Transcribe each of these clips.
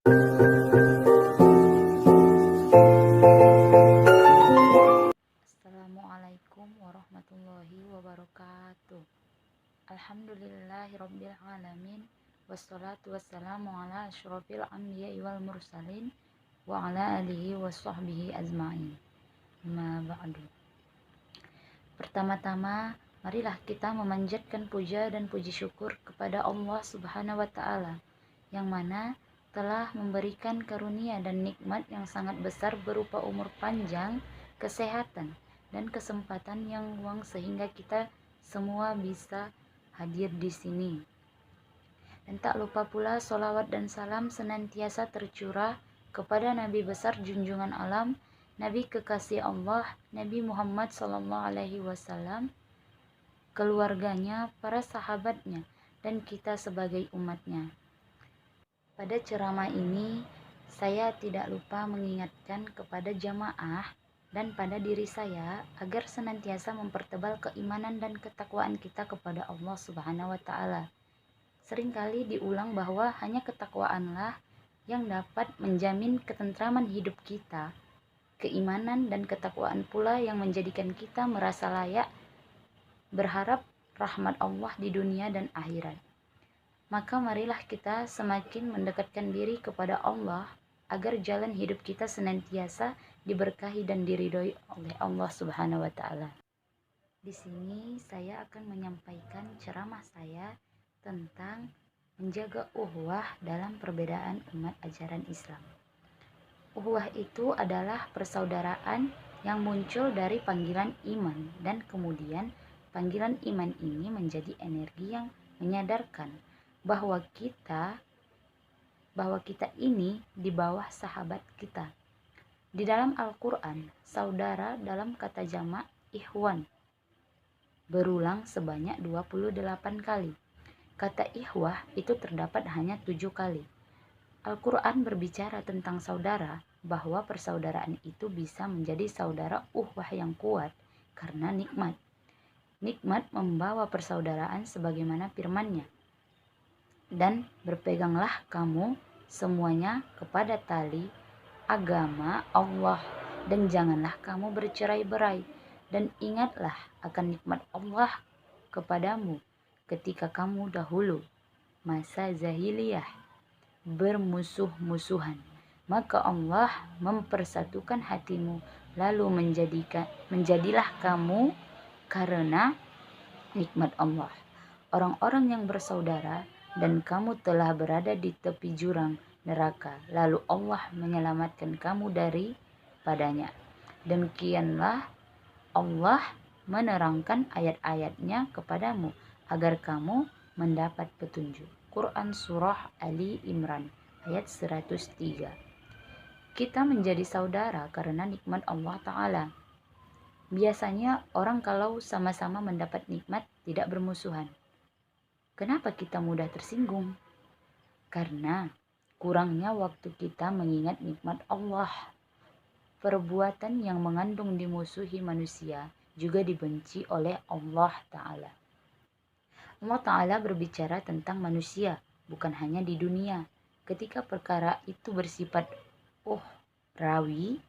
Assalamualaikum warahmatullahi wabarakatuh. Alhamdulillahirabbil alamin. Wassalatu wassalamu ala asyrofil anbiya'i wal mursalin wa ala alihi washabbihi ajmain. Ma ba'du. Pertama-tama, marilah kita memanjatkan puja dan puji syukur kepada Allah Subhanahu wa taala yang mana telah memberikan karunia dan nikmat yang sangat besar berupa umur panjang, kesehatan, dan kesempatan yang luang sehingga kita semua bisa hadir di sini. Dan tak lupa pula sholawat dan salam senantiasa tercurah kepada Nabi besar junjungan alam, Nabi kekasih Allah, Nabi Muhammad SAW, keluarganya, para sahabatnya, dan kita sebagai umatnya. Pada ceramah ini, saya tidak lupa mengingatkan kepada jamaah dan pada diri saya agar senantiasa mempertebal keimanan dan ketakwaan kita kepada Allah Subhanahu wa taala. Seringkali diulang bahwa hanya ketakwaanlah yang dapat menjamin ketentraman hidup kita. Keimanan dan ketakwaan pula yang menjadikan kita merasa layak berharap rahmat Allah di dunia dan akhirat. Maka marilah kita semakin mendekatkan diri kepada Allah agar jalan hidup kita senantiasa diberkahi dan diridhoi oleh Allah Subhanahu wa taala. Di sini saya akan menyampaikan ceramah saya tentang menjaga uhwah dalam perbedaan umat ajaran Islam. Uhwah itu adalah persaudaraan yang muncul dari panggilan iman, dan kemudian panggilan iman ini menjadi energi yang menyadarkan bahwa kita ini di bawah sahabat kita. Di dalam Al-Quran, saudara dalam kata jamak ikhwan berulang sebanyak 28 kali. Kata ikhwah itu terdapat hanya 7 kali. Al-Quran berbicara tentang saudara, bahwa persaudaraan itu bisa menjadi saudara uhwah yang kuat karena nikmat. Nikmat membawa persaudaraan sebagaimana firman-Nya. Dan berpeganglah kamu semuanya kepada tali agama Allah, dan janganlah kamu bercerai-berai, dan ingatlah akan nikmat Allah kepadamu ketika kamu dahulu masa jahiliyah bermusuh-musuhan, maka Allah mempersatukan hatimu, lalu menjadilah kamu karena nikmat Allah orang-orang yang bersaudara, dan kamu telah berada di tepi jurang neraka, lalu Allah menyelamatkan kamu daripadanya. Demikianlah Allah menerangkan ayat-ayatnya kepadamu agar kamu mendapat petunjuk. Quran Surah Ali Imran ayat 103. Kita menjadi saudara karena nikmat Allah Ta'ala. Biasanya orang kalau sama-sama mendapat nikmat tidak bermusuhan. Kenapa kita mudah tersinggung? Karena kurangnya waktu kita mengingat nikmat Allah. Perbuatan yang mengandung dimusuhi manusia juga dibenci oleh Allah Ta'ala. Allah Ta'ala berbicara tentang manusia, bukan hanya di dunia. Ketika perkara itu bersifat rawi,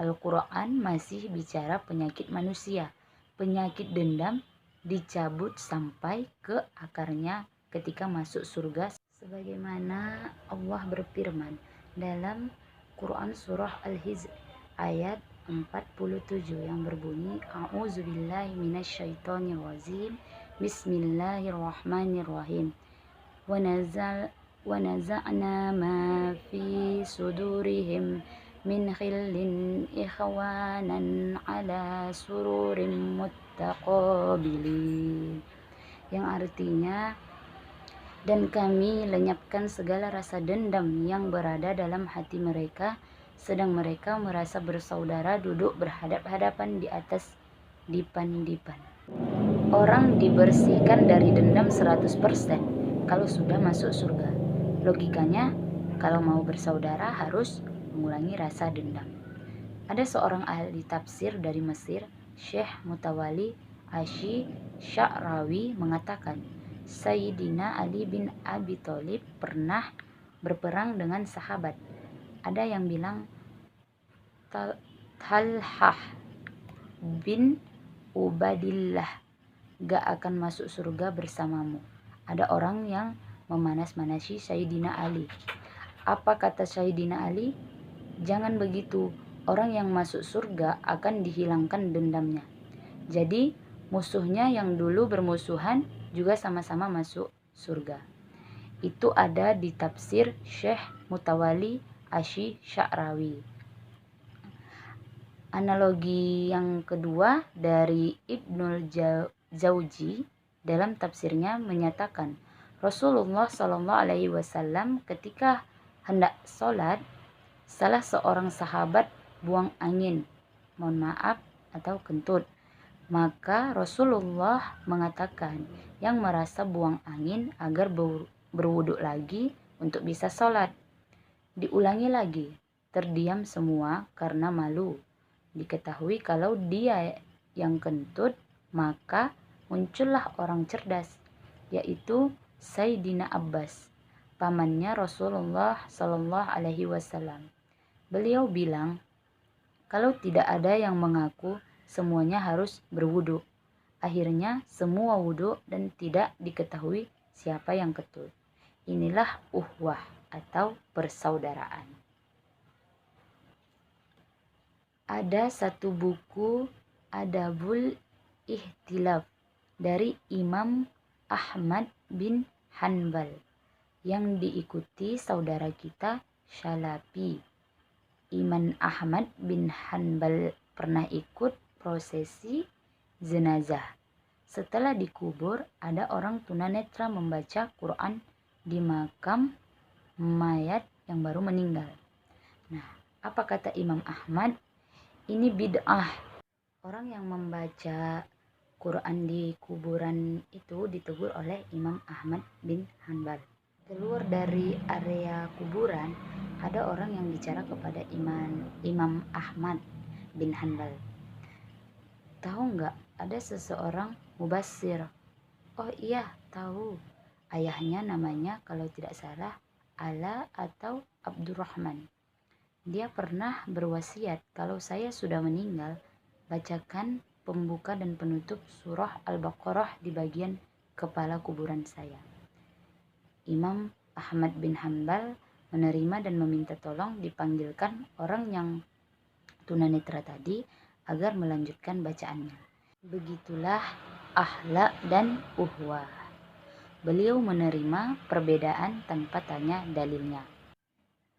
Al-Quran masih bicara penyakit manusia. Penyakit dendam dicabut sampai ke akarnya ketika masuk surga, sebagaimana Allah berfirman dalam Quran Surah Al-Hijr ayat 47 yang berbunyi, A'udzubillahi minasyaitonirrajim, Bismillahirrahmanirrahim. Wa naza'na ma fi sudurihim min khillin ikhwanan ala sururin muttaqabilin, yang artinya, dan kami lenyapkan segala rasa dendam yang berada dalam hati mereka, sedang mereka merasa bersaudara duduk berhadap-hadapan di atas dipan-dipan. Orang dibersihkan dari dendam 100% kalau sudah masuk surga. Logikanya, kalau mau bersaudara harus mengulangi rasa dendam. Ada seorang ahli tafsir dari Mesir, Syekh Mutawalli Asy-Sya'rawi, mengatakan, Sayyidina Ali bin Abi Thalib pernah berperang dengan sahabat. Ada yang bilang Talhah bin Ubadillah gak akan masuk surga bersamamu. Ada orang yang memanas-manasi Sayyidina Ali. Apa kata Sayyidina Ali? Jangan begitu, orang yang masuk surga akan dihilangkan dendamnya. Jadi musuhnya yang dulu bermusuhan juga sama-sama masuk surga. Itu ada di tafsir Syekh Mutawalli Asy-Sya'rawi. Analogi yang kedua dari Ibnul Jauzi dalam tafsirnya menyatakan Rasulullah SAW ketika hendak sholat, salah seorang sahabat buang angin, mohon maaf, atau kentut. Maka Rasulullah mengatakan yang merasa buang angin agar berwuduk lagi untuk bisa sholat. Diulangi lagi, terdiam semua karena malu. Diketahui kalau dia yang kentut, maka muncullah orang cerdas, yaitu Sayyidina Abbas, pamannya Rasulullah SAW. Beliau bilang, kalau tidak ada yang mengaku, semuanya harus berwudu. Akhirnya semua wudu dan tidak diketahui siapa yang kentut. Inilah uhwah atau persaudaraan. Ada satu buku Adabul Ihtilaf dari Imam Ahmad bin Hanbal yang diikuti saudara kita Syalabi. Imam Ahmad bin Hanbal pernah ikut prosesi jenazah. Setelah dikubur, ada orang tunanetra membaca Quran di makam mayat yang baru meninggal. Nah, apa kata Imam Ahmad? Ini bid'ah. Orang yang membaca Quran di kuburan itu ditegur oleh Imam Ahmad bin Hanbal. Keluar dari area kuburan, ada orang yang bicara kepada Imam Ahmad bin Hanbal. Tahu nggak, ada seseorang mubasir? Oh iya, tahu. Ayahnya namanya kalau tidak salah Ala atau Abdurrahman. Dia pernah berwasiat kalau saya sudah meninggal, bacakan pembuka dan penutup surah Al-Baqarah di bagian kepala kuburan saya. Imam Ahmad bin Hanbal menerima dan meminta tolong dipanggilkan orang yang tunanetra tadi agar melanjutkan bacaannya. Begitulah akhlak dan uhwah. Beliau menerima perbedaan tanpa tanya dalilnya.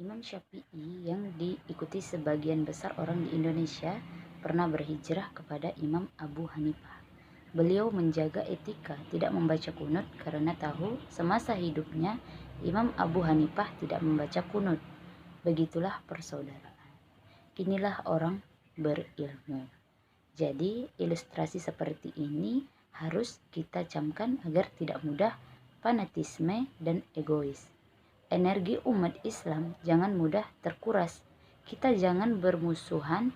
Imam Syafi'i yang diikuti sebagian besar orang di Indonesia pernah berhijrah kepada Imam Abu Hanifah. Beliau menjaga etika tidak membaca kunut karena tahu semasa hidupnya Imam Abu Hanifah tidak membaca kunut. Begitulah persaudaraan. Inilah orang berilmu. Jadi ilustrasi seperti ini harus kita camkan agar tidak mudah fanatisme dan egois. Energi umat Islam jangan mudah terkuras. Kita jangan bermusuhan,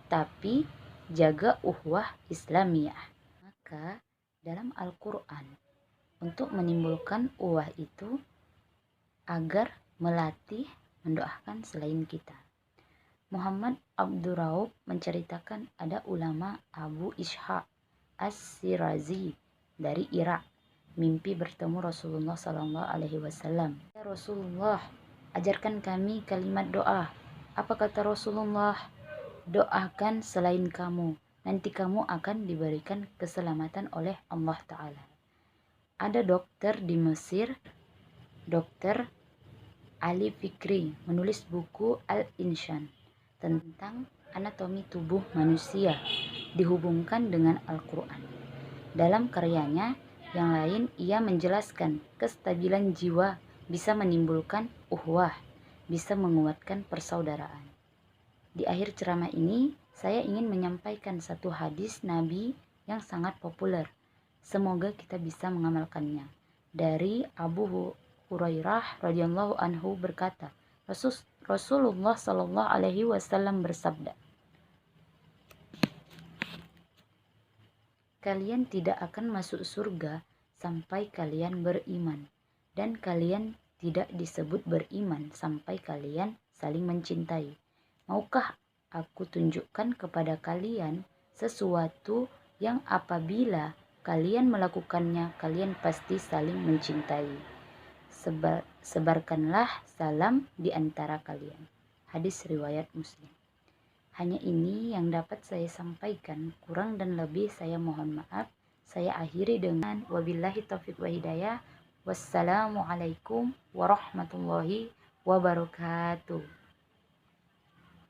tapi jaga uhwah Islamiyah. Maka dalam Al-Quran, untuk menimbulkan uhwah itu agar melatih mendoakan selain kita. Muhammad Abdurraub menceritakan ada ulama Abu Ishaq As-Sirazi dari Irak mimpi bertemu Rasulullah SAW. Ya Rasulullah, ajarkan kami kalimat doa. Apa kata Rasulullah? Doakan selain kamu, nanti kamu akan diberikan keselamatan oleh Allah Ta'ala. Ada dokter di Mesir, Dokter Ali Fikri, menulis buku Al-Insyan tentang anatomi tubuh manusia dihubungkan dengan Al-Quran. Dalam karyanya yang lain, ia menjelaskan kestabilan jiwa bisa menimbulkan uhwah, bisa menguatkan persaudaraan. Di akhir ceramah ini, saya ingin menyampaikan satu hadis Nabi yang sangat populer. Semoga kita bisa mengamalkannya. Dari Abu Hurairah radhiyallahu anhu berkata, Rasulullah SAW bersabda, kalian tidak akan masuk surga sampai kalian beriman, dan kalian tidak disebut beriman sampai kalian saling mencintai. Maukah aku tunjukkan kepada kalian sesuatu yang apabila kalian melakukannya, kalian pasti saling mencintai. Sebarkanlah salam di antara kalian. Hadis riwayat Muslim. Hanya ini yang dapat saya sampaikan. Kurang dan lebih saya mohon maaf. Saya akhiri dengan wabillahi taufiq wa hidayah. Wassalamualaikum warahmatullahi wabarakatuh.